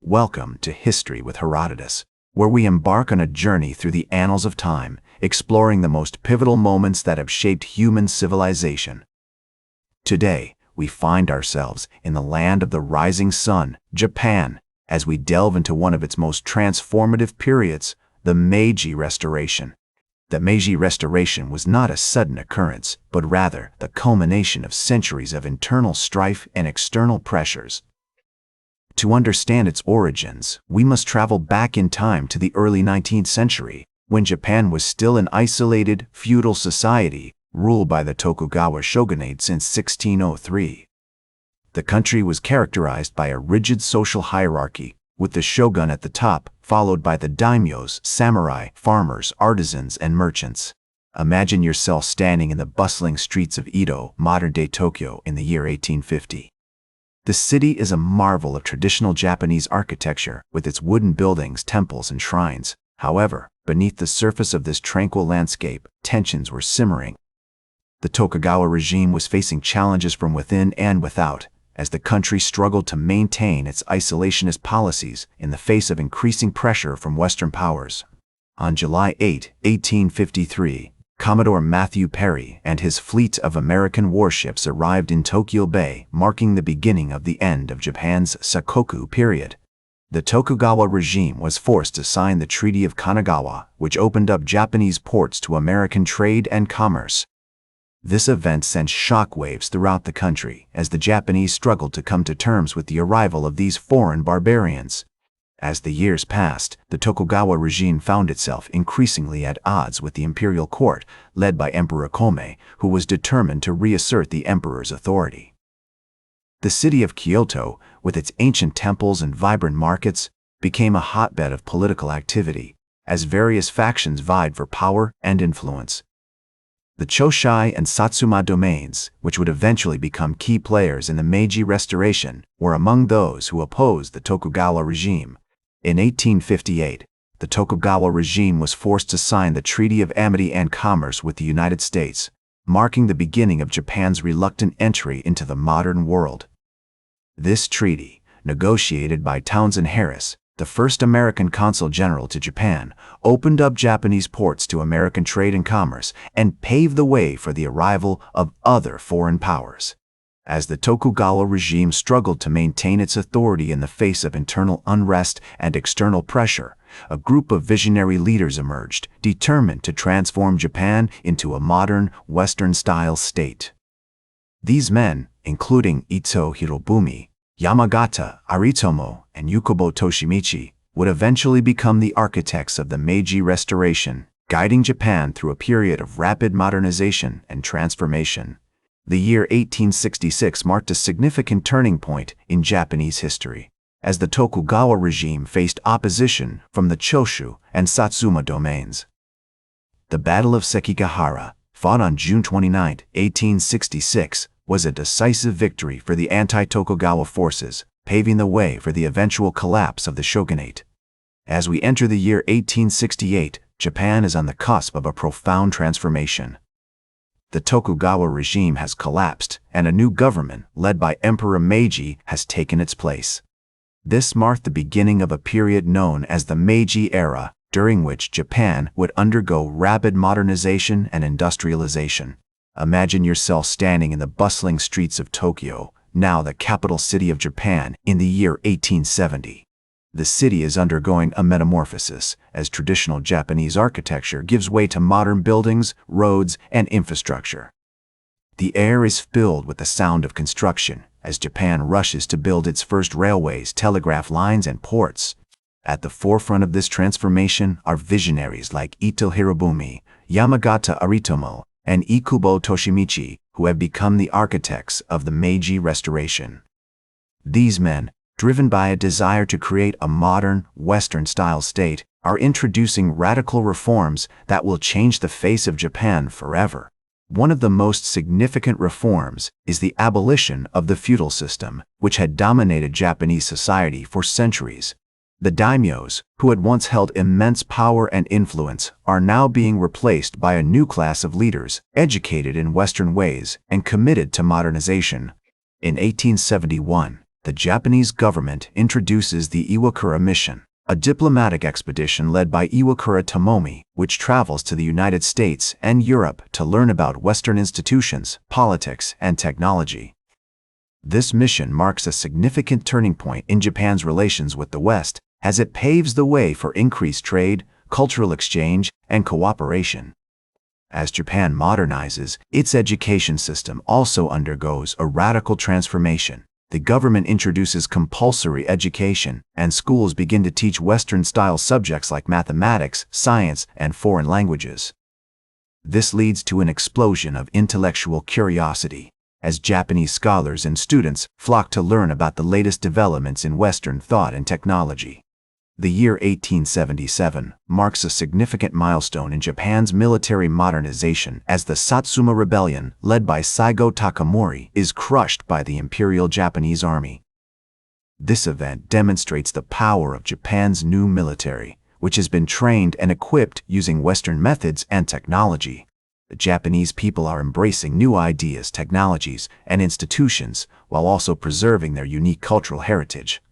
Welcome to History with Herodotus, where we embark on a journey through the annals of time, exploring the most pivotal moments that have shaped human civilization. Today, we find ourselves in the land of the rising sun, Japan, as we delve into one of its most transformative periods, the Meiji Restoration. The Meiji Restoration was not a sudden occurrence, but rather the culmination of centuries of internal strife and external pressures. To understand its origins, we must travel back in time to the early 19th century, when Japan was still an isolated, feudal society, ruled by the Tokugawa shogunate since 1603. The country was characterized by a rigid social hierarchy, with the shogun at the top, followed by the daimyos, samurai, farmers, artisans, and merchants. Imagine yourself standing in the bustling streets of Edo, modern-day Tokyo, in the year 1850. The city is a marvel of traditional Japanese architecture, with its wooden buildings, temples, and shrines. However, beneath the surface of this tranquil landscape, tensions were simmering. The Tokugawa regime was facing challenges from within and without, as the country struggled to maintain its isolationist policies in the face of increasing pressure from Western powers. On July 8, 1853, Commodore Matthew Perry and his fleet of American warships arrived in Tokyo Bay, marking the beginning of the end of Japan's Sakoku period. The Tokugawa regime was forced to sign the Treaty of Kanagawa, which opened up Japanese ports to American trade and commerce. This event sent shockwaves throughout the country as the Japanese struggled to come to terms with the arrival of these foreign barbarians. As the years passed, the Tokugawa regime found itself increasingly at odds with the imperial court, led by Emperor Kome, who was determined to reassert the emperor's authority. The city of Kyoto, with its ancient temples and vibrant markets, became a hotbed of political activity, as various factions vied for power and influence. The Choshai and Satsuma domains, which would eventually become key players in the Meiji Restoration, were among those who opposed the Tokugawa regime. In 1858, the Tokugawa regime was forced to sign the Treaty of Amity and Commerce with the United States, marking the beginning of Japan's reluctant entry into the modern world. This treaty, negotiated by Townsend Harris, the first American consul general to Japan, opened up Japanese ports to American trade and commerce and paved the way for the arrival of other foreign powers. As the Tokugawa regime struggled to maintain its authority in the face of internal unrest and external pressure, a group of visionary leaders emerged, determined to transform Japan into a modern, Western-style state. These men, including Ito Hirobumi, Yamagata Aritomo, and Yukobo Toshimichi, would eventually become the architects of the Meiji Restoration, guiding Japan through a period of rapid modernization and transformation. The year 1866 marked a significant turning point in Japanese history, as the Tokugawa regime faced opposition from the Choshu and Satsuma domains. The Battle of Sekigahara, fought on June 29, 1866, was a decisive victory for the anti-Tokugawa forces, paving the way for the eventual collapse of the shogunate. As we enter the year 1868, Japan is on the cusp of a profound transformation. The Tokugawa regime has collapsed, and a new government, led by Emperor Meiji, has taken its place. This marked the beginning of a period known as the Meiji era, during which Japan would undergo rapid modernization and industrialization. Imagine yourself standing in the bustling streets of Tokyo, now the capital city of Japan, in the year 1870. The city is undergoing a metamorphosis, as traditional Japanese architecture gives way to modern buildings, roads, and infrastructure. The air is filled with the sound of construction, as Japan rushes to build its first railways, telegraph lines, and ports. At the forefront of this transformation are visionaries like Ito Hirobumi, Yamagata Aritomo, and Ikubo Toshimichi, who have become the architects of the Meiji Restoration. These men, driven by a desire to create a modern, Western-style state, are introducing radical reforms that will change the face of Japan forever. One of the most significant reforms is the abolition of the feudal system, which had dominated Japanese society for centuries. The daimyos, who had once held immense power and influence, are now being replaced by a new class of leaders, educated in Western ways and committed to modernization. In 1871, the Japanese government introduces the Iwakura mission, a diplomatic expedition led by Iwakura Tomomi, which travels to the United States and Europe to learn about Western institutions, politics, and technology. This mission marks a significant turning point in Japan's relations with the West, as it paves the way for increased trade, cultural exchange, and cooperation. As Japan modernizes, its education system also undergoes a radical transformation. The government introduces compulsory education, and schools begin to teach Western-style subjects like mathematics, science, and foreign languages. This leads to an explosion of intellectual curiosity, as Japanese scholars and students flock to learn about the latest developments in Western thought and technology. The year 1877 marks a significant milestone in Japan's military modernization as the Satsuma Rebellion, led by Saigo Takamori, is crushed by the Imperial Japanese Army. This event demonstrates the power of Japan's new military, which has been trained and equipped using Western methods and technology. The Japanese people are embracing new ideas, technologies, and institutions while also preserving their unique cultural heritage.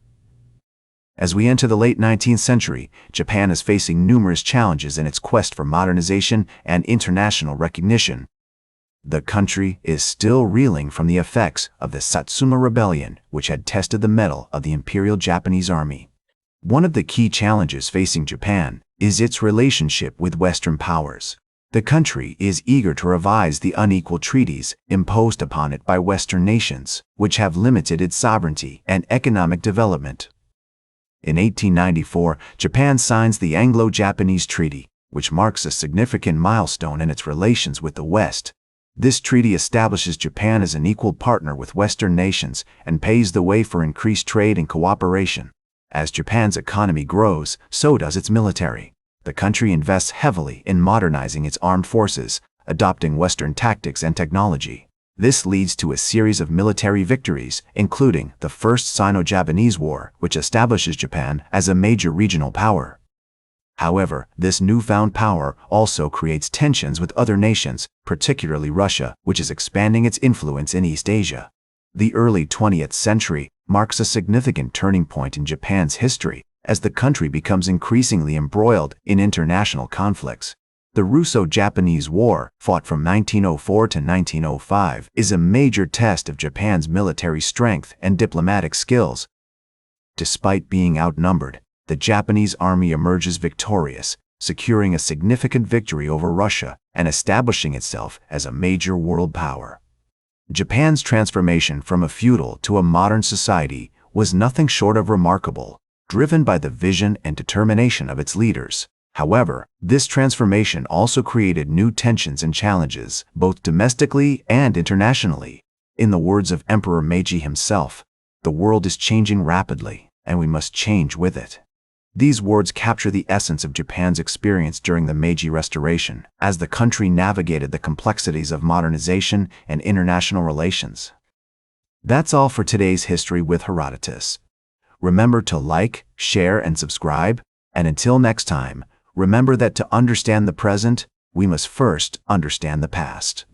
As we enter the late 19th century, Japan is facing numerous challenges in its quest for modernization and international recognition. The country is still reeling from the effects of the Satsuma Rebellion, which had tested the mettle of the Imperial Japanese Army. One of the key challenges facing Japan is its relationship with Western powers. The country is eager to revise the unequal treaties imposed upon it by Western nations, which have limited its sovereignty and economic development. In 1894, Japan signs the Anglo-Japanese Treaty, which marks a significant milestone in its relations with the West. This treaty establishes Japan as an equal partner with Western nations and paves the way for increased trade and cooperation. As Japan's economy grows, so does its military. The country invests heavily in modernizing its armed forces, adopting Western tactics and technology. This leads to a series of military victories, including the First Sino-Japanese War, which establishes Japan as a major regional power. However, this newfound power also creates tensions with other nations, particularly Russia, which is expanding its influence in East Asia. The early 20th century marks a significant turning point in Japan's history, as the country becomes increasingly embroiled in international conflicts. The Russo-Japanese War, fought from 1904 to 1905, is a major test of Japan's military strength and diplomatic skills. Despite being outnumbered, the Japanese army emerges victorious, securing a significant victory over Russia and establishing itself as a major world power. Japan's transformation from a feudal to a modern society was nothing short of remarkable, driven by the vision and determination of its leaders. However, this transformation also created new tensions and challenges, both domestically and internationally. In the words of Emperor Meiji himself, "The world is changing rapidly, and we must change with it." These words capture the essence of Japan's experience during the Meiji Restoration, as the country navigated the complexities of modernization and international relations. That's all for today's History with Herodotus. Remember to like, share, and subscribe, and until next time, remember that to understand the present, we must first understand the past.